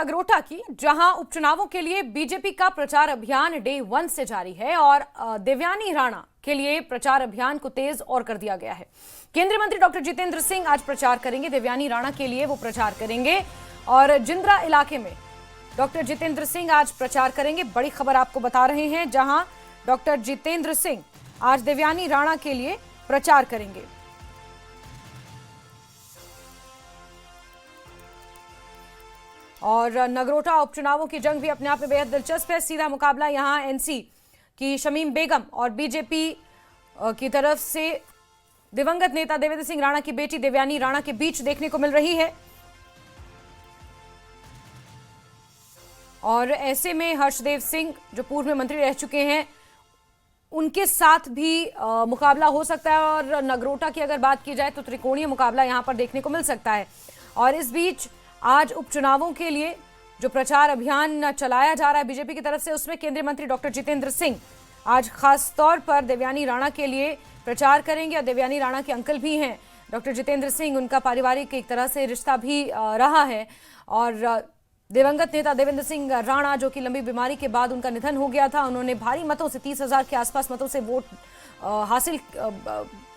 नगरोटा की, जहां उपचुनावों के लिए बीजेपी का प्रचार अभियान डे 1 से जारी है और देवयानी राणा के लिए प्रचार अभियान को तेज और कर दिया गया है। केंद्रीय मंत्री डॉक्टर जितेंद्र सिंह आज प्रचार करेंगे। देवयानी राणा के लिए वो प्रचार करेंगे और जिंद्रा इलाके में डॉक्टर जितेंद्र सिंह आज प्रचार करेंगे। बड़ी खबर आपको बता रहे हैं, जहां डॉक्टर जितेंद्र सिंह आज देवयानी राणा के लिए प्रचार करेंगे। और नगरोटा उपचुनावों की जंग भी अपने आप में बेहद दिलचस्प है। सीधा मुकाबला यहां एनसी की शमीम बेगम और बीजेपी की तरफ से दिवंगत नेता देवेंद्र सिंह राणा की बेटी देवयानी राणा के बीच देखने को मिल रही है। और ऐसे में हर्षदेव सिंह, जो पूर्व में मंत्री रह चुके हैं, उनके साथ भी मुकाबला हो सकता है। और नगरोटा की अगर बात की जाए तो त्रिकोणीय मुकाबला यहां पर देखने को मिल सकता है। और इस बीच आज उपचुनावों के लिए जो प्रचार अभियान चलाया जा रहा है बीजेपी की तरफ से, उसमें केंद्रीय मंत्री डॉक्टर जितेंद्र सिंह आज खास तौर पर देवयानी राणा के लिए प्रचार करेंगे। और देवयानी राणा के अंकल भी हैं डॉक्टर जितेंद्र सिंह, उनका पारिवारिक एक तरह से रिश्ता भी रहा है। और दिवंगत नेता देवेंद्र सिंह राणा, जो कि लंबी बीमारी के बाद उनका निधन हो गया था, उन्होंने भारी मतों से 30,000 के आसपास मतों से वोट हासिल,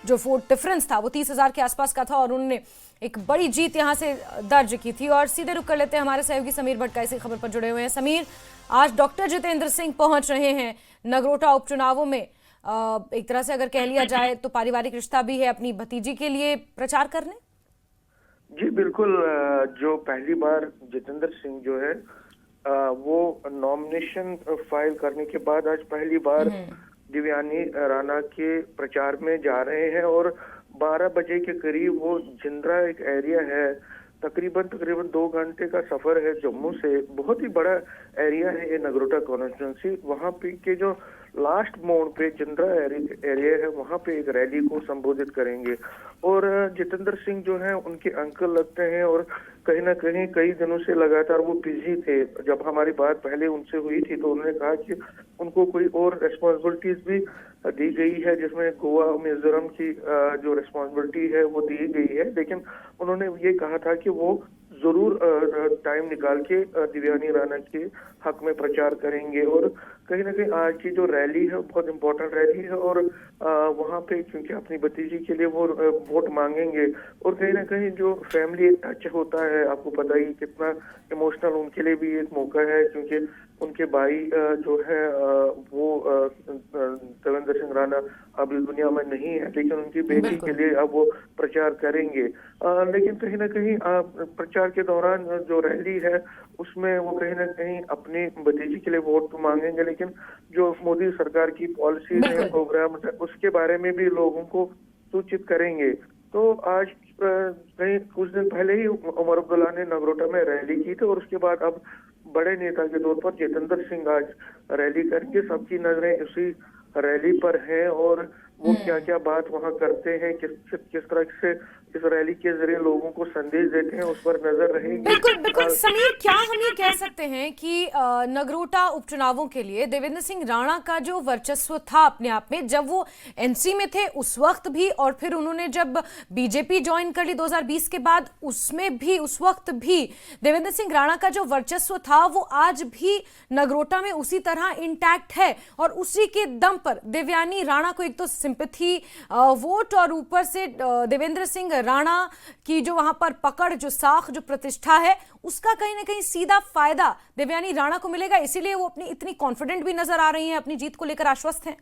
जो वोट डिफरेंस था वो 30,000 के आसपास का था और उन्होंने एक बड़ी जीत यहां से दर्ज की थी। और सीधे रुक कर लेते हैं, हमारे सहयोगी समीर भट्ट इसी खबर पर जुड़े हुए हैं। समीर, आज डॉक्टर जितेंद्र सिंह पहुंच रहे हैं नगरोटा उपचुनावों में। एक तरह से अगर कह लिया जाए तो पारिवारिक रिश्ता भी है, अपनी भतीजी के लिए प्रचार करने। जी बिल्कुल। जो पहली बार जितेंद्र सिंह जो है वो नॉमिनेशन फाइल करने के बाद आज पहली बार देवयानी राणा के प्रचार में जा रहे हैं। और 12 बजे के करीब वो जिंद्रा एक एरिया है, तकरीबन 2 घंटे का सफर है जम्मू से। बहुत ही बड़ा एरिया है ये नगरोटा कॉन्स्टिट्यूंसी। वहाँ पे के जो लास्ट मोड़ पे जिंद्रा एरिया है, वहाँ पे एक रैली को संबोधित करेंगे। और जितेंद्र सिंह जो है उनके अंकल लगते हैं और कहीं ना कहीं कई दिनों से लगातार वो बिजी थे। जब हमारी बात पहले उनसे हुई थी तो उन्होंने कहा कि उनको कोई और रिस्पॉन्सिबिलिटीज भी दी गई है, जिसमें गोवा मिजोरम की जो रिस्पॉन्सिबिलिटी है वो दी गई है। लेकिन उन्होंने ये कहा था कि वो जरूर टाइम निकाल के देवयानी राणा के हक में प्रचार करेंगे। और कहीं ना कहीं आज की जो रैली है बहुत इम्पोर्टेंट रैली है। और वहाँ पे क्योंकि अपनी भतीजी के लिए वो वोट मांगेंगे और कहीं ना कहीं जो फैमिली टच होता है, आपको पता ही कितना इमोशनल उनके लिए भी एक मौका है, क्योंकि उनके भाई जो है वो देवेंद्र सिंह राणा अब इस दुनिया में नहीं है, लेकिन उनकी बेटी के लिए अब वो प्रचार करेंगे। लेकिन कहीं ना कहीं प्रचार के दौरान जो रैली है उसमें वो कहीं ना कहीं अपनी भतीजी के लिए वोट तो मांगेंगे, लेकिन जो मोदी सरकार की पॉलिसी है, प्रोग्राम है, उसके बारे में भी लोगों को सूचित करेंगे। तो आज कहीं कुछ दिन पहले ही उमर अब्दुल्ला ने नगरोटा में रैली की थी और उसके बाद अब बड़े नेता के तौर पर जितेंद्र सिंह आज रैली करेंगे। सबकी नजरें उसी रैली पर हैं और वो क्या क्या बात वहाँ करते हैं, किस तरह से इस रैली के जरिए लोगों को संदेश देते हैं, उस पर नजर रहेगी। बिल्कुल बिल्कुल समीर, क्या हम ये कह सकते हैं कि नगरोटा उपचुनावों के लिए देवेंद्र सिंह राणा का जो वर्चस्व था अपने आप में, जब वो एनसी में थे उस वक्त भी, और फिर उन्होंने जब बीजेपी ज्वाइन कर ली 2020 के बाद, उसमें भी, उस वक्त भी देवेंद्र सिंह राणा का जो वर्चस्व था वो आज भी नगरोटा में उसी तरह इंटैक्ट है। और उसी के दम पर देवयानी राणा को एक तो सिंपैथी वोट और ऊपर से देवेंद्र सिंह राणा की जो वहां पर पकड़, जो साख, जो प्रतिष्ठा है, उसका कहीं ना कहीं सीधा फायदा देवयानी राणा को मिलेगा। इसीलिए वो अपनी इतनी कॉन्फिडेंट भी नजर आ रही हैं, अपनी जीत को लेकर आश्वस्त हैं।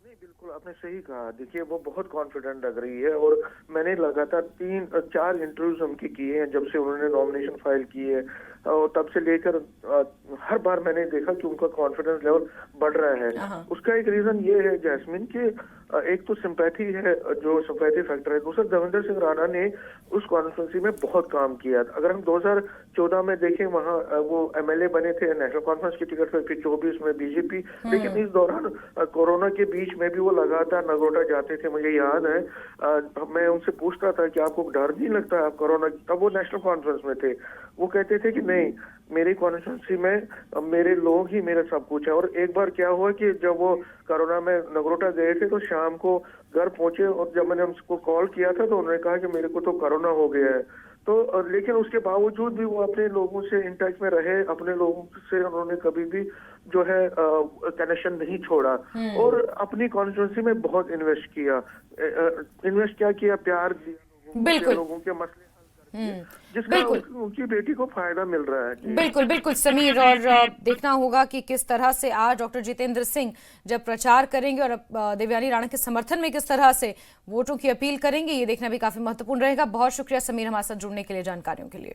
बिल्कुल आपने सही कहा। देखिए वो बहुत कॉन्फिडेंट लग रही है और मैंने लगातार 3-4 इंटरव्यूज उनकी किए हैं जब से उन्होंने नॉमिनेशन फाइल की है, और तब से लेकर हर बार मैंने देखा कि उनका कॉन्फिडेंस लेवल बढ़ रहा है। उसका एक रीजन ये है जैस्मिन के, एक तो सिंपैथी है, जो सिंपैथी फैक्टर है। दूसरा, देवेंद्र सिंह राणा ने उस कॉन्स्टिट्यूंसी में बहुत काम किया। अगर हम 2014 में देखें, वहाँ वो एमएलए बने थे नेशनल कॉन्फ्रेंस की टिकट पर, फिर 24 में बीजेपी। लेकिन इस दौरान कोरोना के बीच में भी वो लगातार नगरोटा जाते थे। मुझे याद है मैं उनसे पूछता था कि आपको डर नहीं लगता आप कोरोना, तब वो नेशनल कॉन्फ्रेंस में थे। वो कहते थे कि नहीं, मेरी कॉन्स्टिट्यूंसी में मेरे लोग ही मेरा सब कुछ है। और एक बार क्या हुआ कि जब वो कोरोना में नगरोटा गए थे तो शाम को घर पहुंचे और जब मैंने उनको कॉल किया था तो उन्होंने कहा कि मेरे को तो कोरोना हो गया है। तो लेकिन उसके बावजूद भी वो अपने लोगों से इन टच में रहे, अपने लोगों से उन्होंने कभी भी जो है कनेक्शन नहीं छोड़ा और अपनी कॉन्स्टिट्यूंसी में बहुत इन्वेस्ट किया। इन्वेस्ट क्या किया, प्यार दिया बिल्कुल। लोगों के मसले हल कर दिए, जिसका उनकी बेटी को फायदा मिल रहा है जी। बिल्कुल बिल्कुल समीर, और देखना होगा कि किस तरह से आज डॉक्टर जितेंद्र सिंह जब प्रचार करेंगे और देवयानी राणा के समर्थन में किस तरह से वोटों की अपील करेंगे, ये देखना भी काफी महत्वपूर्ण रहेगा। बहुत शुक्रिया समीर हमारे साथ जुड़ने के लिए, जानकारियों के लिए।